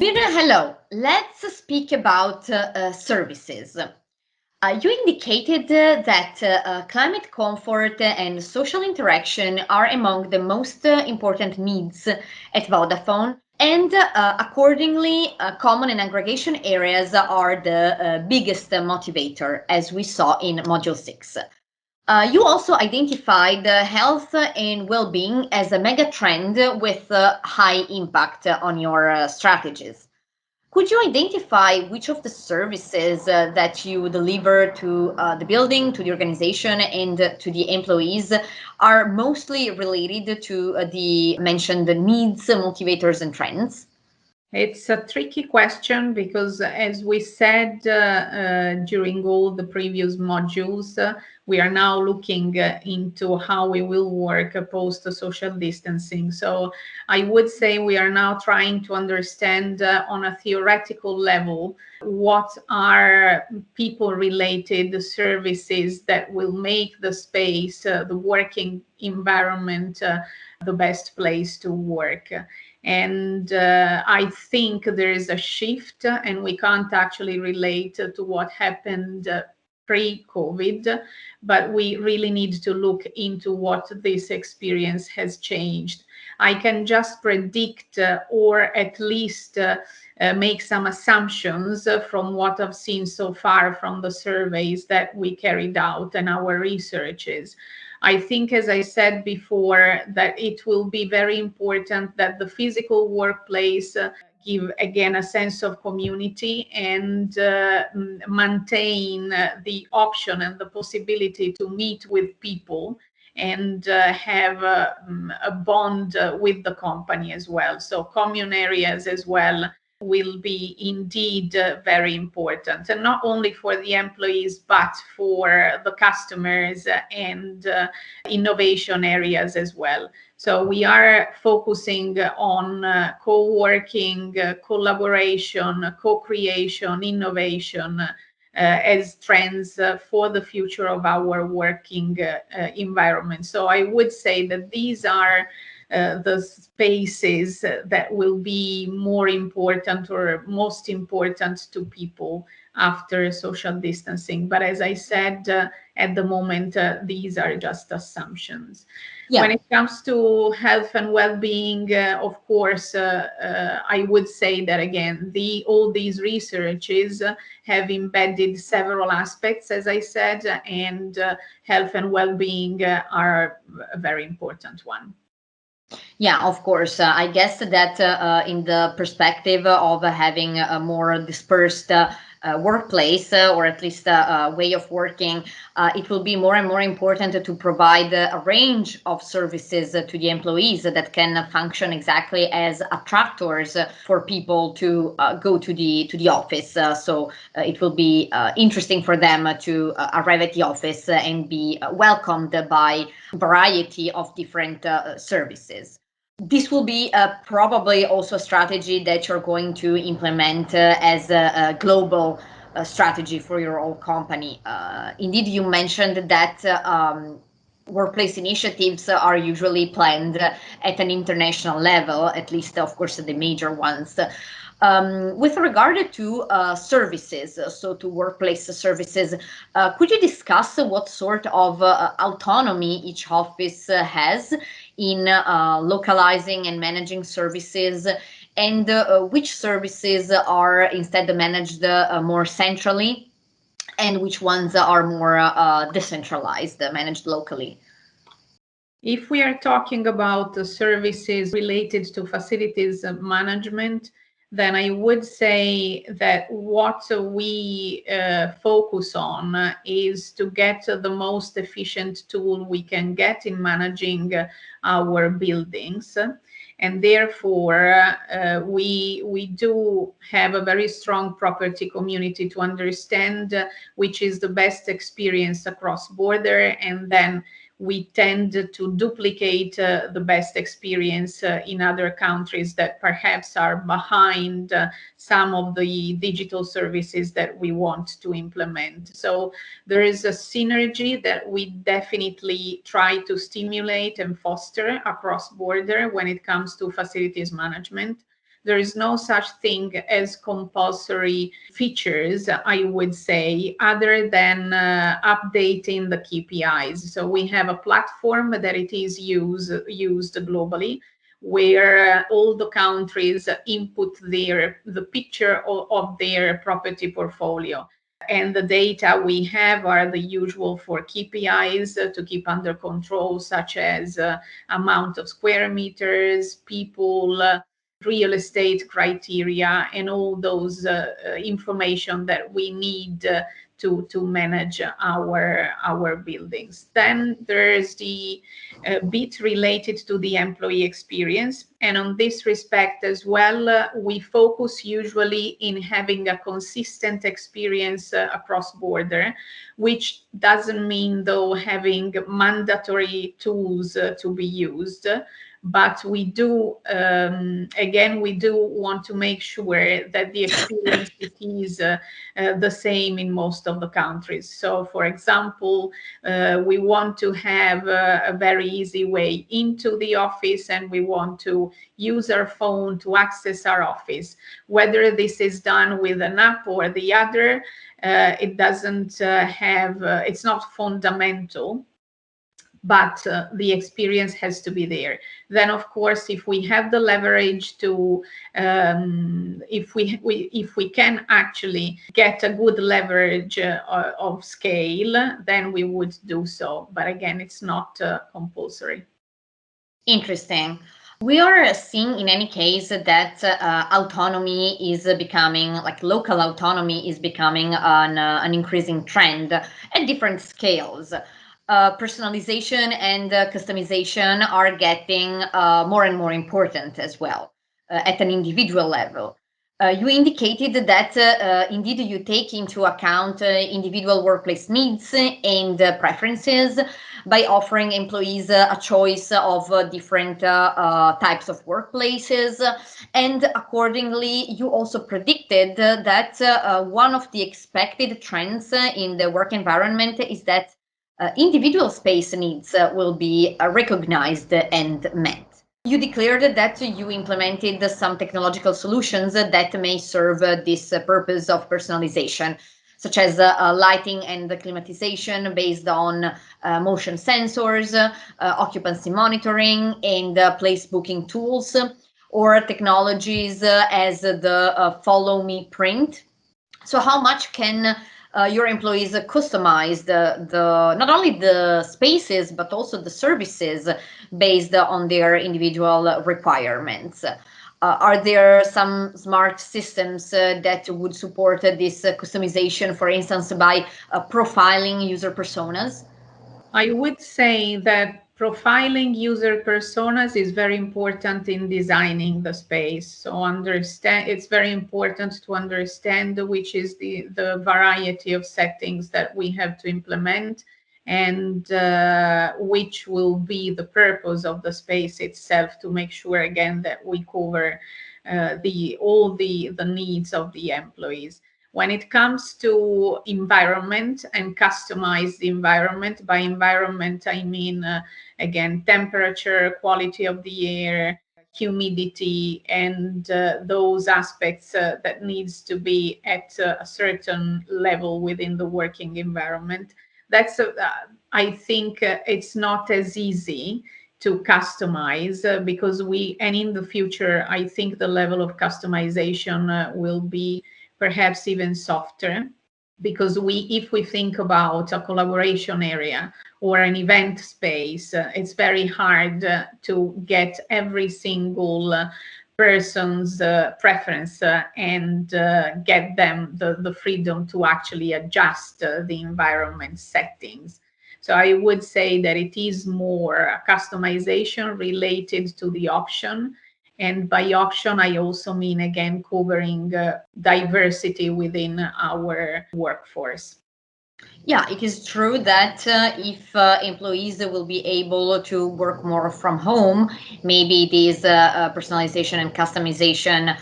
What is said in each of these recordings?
Elvira, hello. Let's speak about services. You indicated that climate comfort and social interaction are among the most important needs at Vodafone, and accordingly, common and aggregation areas are the biggest motivator, as we saw in Module 6. You also identified health and well-being as a mega trend with high impact on your strategies. Could you identify which of the services that you deliver to the building, to the organization, and to the employees are mostly related to the mentioned needs, motivators, and trends? It's a tricky question because, as we said during all the previous modules, we are now looking into how we will work post social distancing. So I would say we are now trying to understand on a theoretical level what are people related services that will make the space, the working environment, the best place to work. And I think there is a shift, and we can't actually relate to what happened pre-COVID, but we really need to look into what this experience has changed. I can just predict or at least make some assumptions from what I've seen so far from the surveys that we carried out and our researches. I think, as I said before, that it will be very important that the physical workplace give again a sense of community and maintain the option and the possibility to meet with people and have a bond with the company as well. So common areas as well will be indeed very important, and not only for the employees but for the customers and innovation areas as well. So we are focusing on co-working, collaboration, co-creation, innovation as trends for the future of our working environment. So I would say that these are the spaces that will be more important or most important to people after social distancing. But as I said, at the moment, these are just assumptions. Yeah. When it comes to health and well-being, of course, I would say that again, all these researches have embedded several aspects, as I said, and health and well-being are a very important one. Yeah, of course. I guess that in the perspective of having a more dispersed workplace or at least a way of working, it will be more and more important to provide a range of services to the employees that can function exactly as attractors for people to go to the office. So it will be interesting for them to arrive at the office and be welcomed by a variety of different services. This will be probably also a strategy that you're going to implement as a global strategy for your whole company. Indeed, you mentioned that workplace initiatives are usually planned at an international level, at least, of course, the major ones. With regard to services, so to workplace services, could you discuss what sort of autonomy each office has in localizing and managing services, and which services are instead managed more centrally, and which ones are more decentralized, managed locally? If we are talking about the services related to facilities management, then I would say that what we focus on is to get the most efficient tool we can get in managing our buildings. And therefore, we do have a very strong property community to understand which is the best experience across border, and then we tend to duplicate the best experience in other countries that perhaps are behind some of the digital services that we want to implement. So there is a synergy that we definitely try to stimulate and foster across border when it comes to facilities management. there is no such thing as compulsory features, I would say, other than updating the KPIs. So we have a platform that it is used globally, where all the countries input the picture of their property portfolio, and the data we have are the usual for KPIs to keep under control, such as amount of square meters, people, real estate criteria, and all those information that we need to manage our buildings. Then there's the bit related to the employee experience, and on this respect as well, we focus usually in having a consistent experience across border, which doesn't mean though having mandatory tools to be used, but we do again, we do want to make sure that the experience is the same in most of the countries. So for example, we want to have a very easy way into the office, and we want to use our phone to access our office. Whether this is done with an app or the other, it doesn't it's not fundamental, but the experience has to be there. Then, of course, if we have the leverage to, if we can actually get a good leverage of scale, then we would do so. But again, it's not compulsory. Interesting. We are seeing in any case that autonomy is becoming, like local autonomy is becoming an increasing trend at different scales. Personalization and customization are getting more and more important as well at an individual level. You indicated that indeed you take into account individual workplace needs and preferences by offering employees a choice of different types of workplaces. And accordingly, you also predicted that one of the expected trends in the work environment is that individual space needs will be recognized and met. You declared that you implemented some technological solutions that may serve this purpose of personalization, such as lighting and climatization based on motion sensors, occupancy monitoring, and place booking tools, or technologies as the follow me print. So how much can your employees customize the not only the spaces but also the services based on their individual requirements? Are there some smart systems that would support this customization, for instance, by profiling user personas? I would say that profiling user personas is very important in designing the space. So understand, it's very important to understand which is the variety of settings that we have to implement, and which will be the purpose of the space itself, to make sure again that we cover the all the needs of the employees. When it comes to environment and customize the environment, by environment I mean again temperature, quality of the air, humidity, and those aspects that needs to be at a certain level within the working environment. That's I think it's not as easy to customize because and in the future I think the level of customization will be perhaps even softer, because if we think about a collaboration area or an event space, it's very hard to get every single person's preference and get them the freedom to actually adjust the environment settings. So I would say that it is more customization related to the option. And by option, I also mean, again, covering diversity within our workforce. Yeah, it is true that if employees will be able to work more from home, maybe this personalization and customization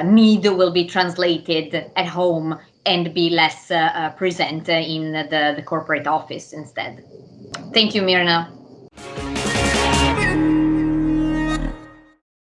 need will be translated at home and be less present in the corporate office instead. Thank you, Mirna.